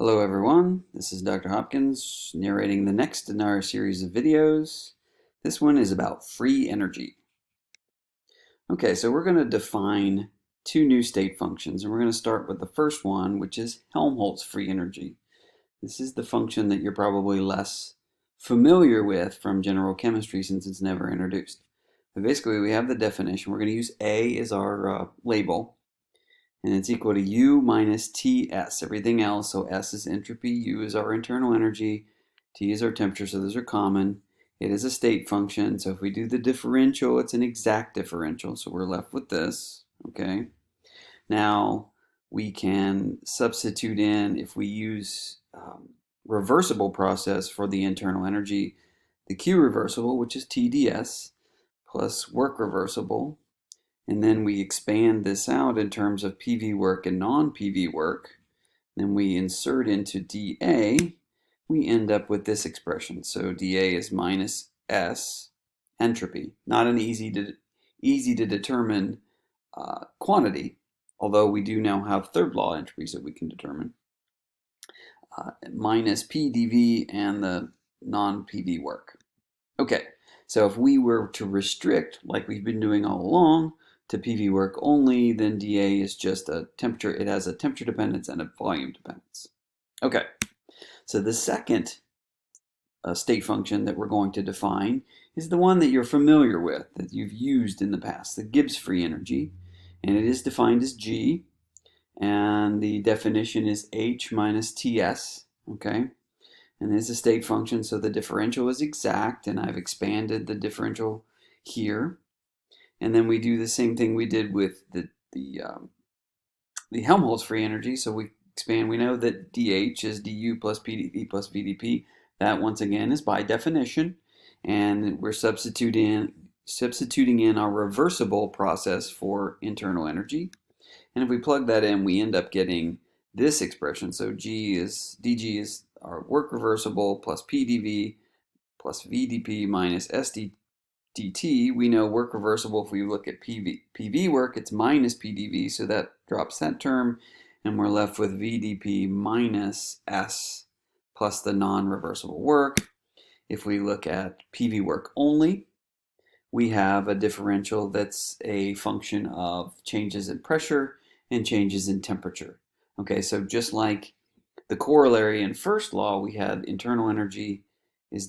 Hello everyone, this is Dr. Hopkins narrating the next in our series of videos. This one is about free energy. Okay, so we're going to define two new state functions, and we're going to start with the first one, which is Helmholtz free energy. This is the function that you're probably less familiar with from general chemistry since it's never introduced. But basically, we have the definition. We're going to use A as our label, and it's equal to U minus Ts, everything else. So S is entropy, U is our internal energy, T is our temperature, so those are common. It is a state function, so if we do the differential, it's an exact differential, so we're left with this, okay? Now, we can substitute in, if we use reversible process for the internal energy, the Q reversible, which is TdS, plus work reversible, and then we expand this out in terms of PV work and non-PV work. Then we insert into dA, we end up with this expression. So dA is minus S entropy. Not an easy to determine quantity, although we do now have third law entropys that we can determine. Minus P dV and the non-PV work. Okay, so if we were to restrict, like we've been doing all along, to PV work only, then dA is just a temperature. It has a temperature dependence and a volume dependence. Okay, so the second state function that we're going to define is the one that you're familiar with, that you've used in the past, the Gibbs free energy, and it is defined as G, and the definition is H minus Ts, okay? And this is a state function, so the differential is exact, and I've expanded the differential here. And then we do the same thing we did with the Helmholtz free energy. So we expand. We know that dH is du plus pdV plus vdP. That once again is by definition, and we're substituting in our reversible process for internal energy. And if we plug that in, we end up getting this expression. So dG is our work reversible plus pdV plus vdP minus SDT. We know work reversible, if we look at PV work, it's minus PdV, so that drops that term, and we're left with VdP minus S plus the non-reversible work. If we look at PV work only, we have a differential that's a function of changes in pressure and changes in temperature. Okay, so just like the corollary in first law, we had internal energy is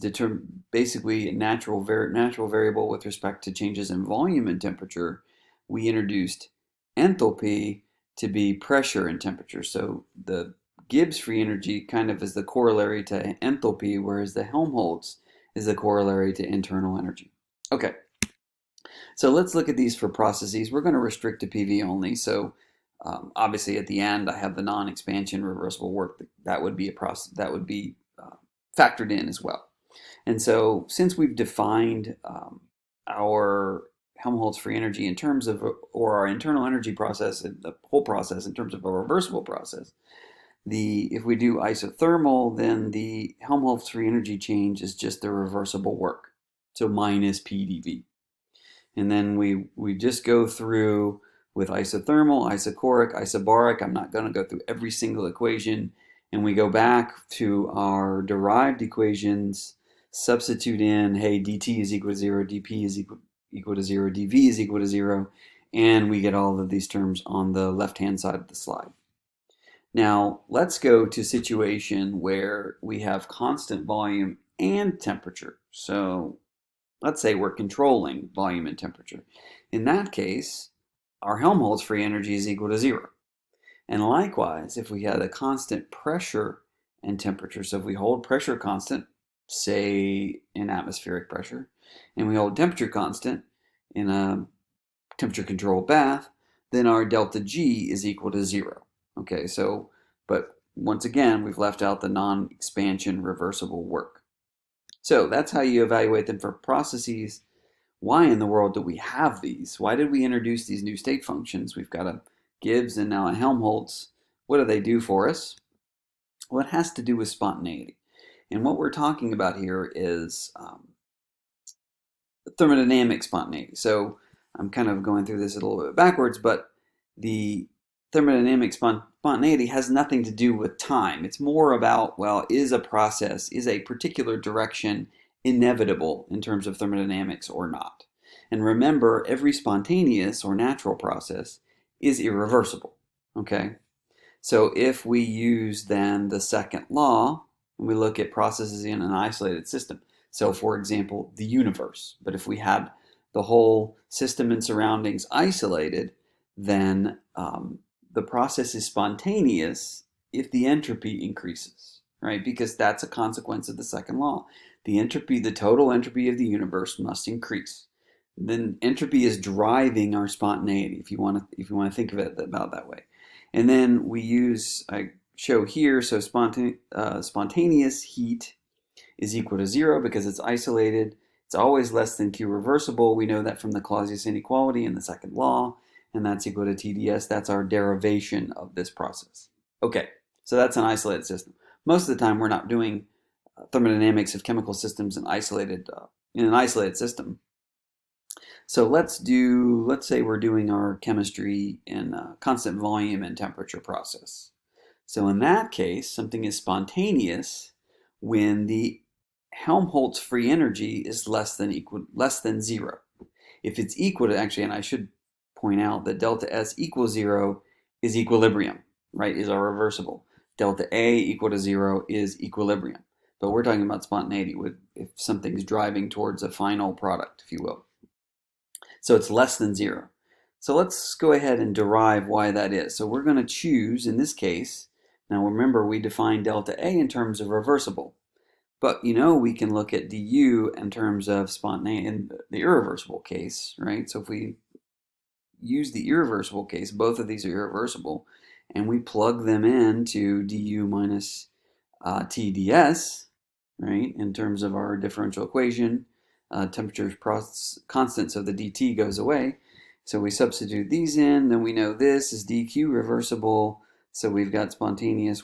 basically a natural variable with respect to changes in volume and temperature. We introduced enthalpy to be pressure and temperature. So the Gibbs free energy kind of is the corollary to enthalpy, whereas the Helmholtz is the corollary to internal energy. Okay, so let's look at these for processes. We're going to restrict to PV only. So obviously at the end I have the non-expansion reversible work. That would be a process that would be factored in as well. And so since we've defined our Helmholtz free energy in terms of, or our internal energy process, the whole process in terms of a reversible process, if we do isothermal, then the Helmholtz free energy change is just the reversible work, so minus PdV. And then we just go through with isothermal, isochoric, isobaric. I'm not going to go through every single equation. And we go back to our derived equations, substitute in, hey, dt is equal to 0, dp is equal to 0, dv is equal to 0, and we get all of these terms on the left-hand side of the slide. Now, let's go to a situation where we have constant volume and temperature. So let's say we're controlling volume and temperature. In that case, our Helmholtz free energy is equal to 0. And likewise, if we had a constant pressure and temperature, so if we hold pressure constant, say in atmospheric pressure, and we hold temperature constant in a temperature controlled bath, then our delta G is equal to 0. Okay, so, but once again, we've left out the non-expansion reversible work. So that's how you evaluate them for processes. Why in the world do we have these? Why did we introduce these new state functions? We've got a Gibbs and now a Helmholtz. What do they do for us? Well, it has to do with spontaneity. And what we're talking about here is thermodynamic spontaneity. So I'm kind of going through this a little bit backwards, but the thermodynamic spontaneity has nothing to do with time. It's more about, well, is a particular direction inevitable in terms of thermodynamics or not? And remember, every spontaneous or natural process is irreversible, okay? So if we use then the second law, and we look at processes in an isolated system, so for example, the universe, but if we had the whole system and surroundings isolated, then the process is spontaneous if the entropy increases, right? Because that's a consequence of the second law. The total entropy of the universe must increase. Then entropy is driving our spontaneity, if you want to think of it about that way. And then I show here, so spontaneous heat is equal to 0 because it's isolated. It's always less than Q reversible. We know that from the Clausius inequality in the second law, and that's equal to TdS. That's our derivation of this process. Okay, so that's an isolated system. Most of the time, we're not doing thermodynamics of chemical systems in an isolated system. So let's say we're doing our chemistry in a constant volume and temperature process. So in that case, something is spontaneous when the Helmholtz free energy is less than 0. If it's equal to, actually, and I should point out that delta S equals 0 is equilibrium, right, is our reversible. Delta A equal to 0 is equilibrium. But we're talking about spontaneity, if something's driving towards a final product, if you will. So it's less than 0. So let's go ahead and derive why that is. So we're going to choose, in this case, now remember we defined delta A in terms of reversible. But we can look at du in terms of spontaneity in the irreversible case, right? So if we use the irreversible case, both of these are irreversible, and we plug them into du minus TdS, right, in terms of our differential equation, temperature constant, so the dt goes away. So we substitute these in, then we know this is dq reversible, so we've got spontaneous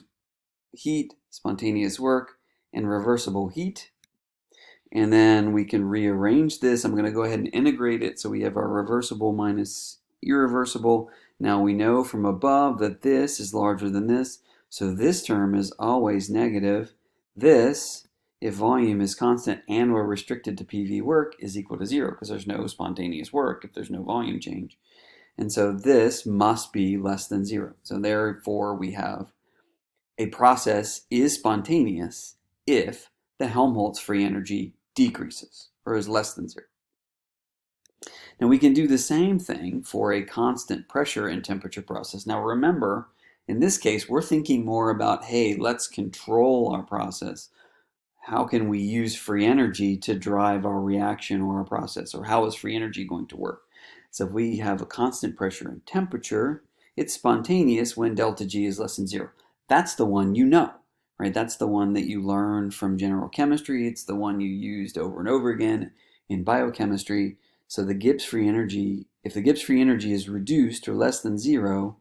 heat, spontaneous work, and reversible heat. And then we can rearrange this. I'm going to go ahead and integrate it, so we have our reversible minus irreversible. Now we know from above that this is larger than this, so this term is always negative. This, if volume is constant and we're restricted to PV work, is equal to 0 because there's no spontaneous work if there's no volume change. And so this must be less than 0. So therefore we have a process is spontaneous if the Helmholtz free energy decreases or is less than 0. Now we can do the same thing for a constant pressure and temperature process. Now remember, in this case, we're thinking more about, hey, let's control our process. How can we use free energy to drive our reaction or our process? Or how is free energy going to work? So if we have a constant pressure and temperature, it's spontaneous when delta G is less than 0. That's the one you know, right? That's the one that you learned from general chemistry. It's the one you used over and over again in biochemistry. So the Gibbs free energy, if the Gibbs free energy is reduced or less than 0,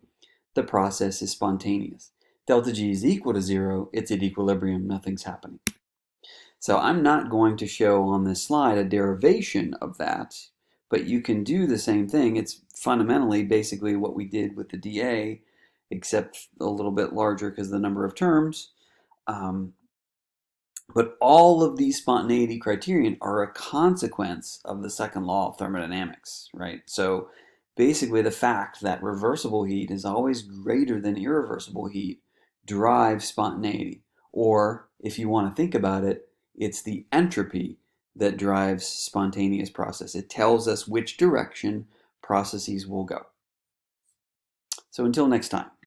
the process is spontaneous. Delta G is equal to 0, it's at equilibrium, nothing's happening. So I'm not going to show on this slide a derivation of that, but you can do the same thing. It's fundamentally basically what we did with the dA, except a little bit larger because of the number of terms. But all of these spontaneity criterion are a consequence of the second law of thermodynamics, right? So basically the fact that reversible heat is always greater than irreversible heat drives spontaneity. Or if you want to think about it, it's the entropy that drives spontaneous process. It tells us which direction processes will go. So until next time.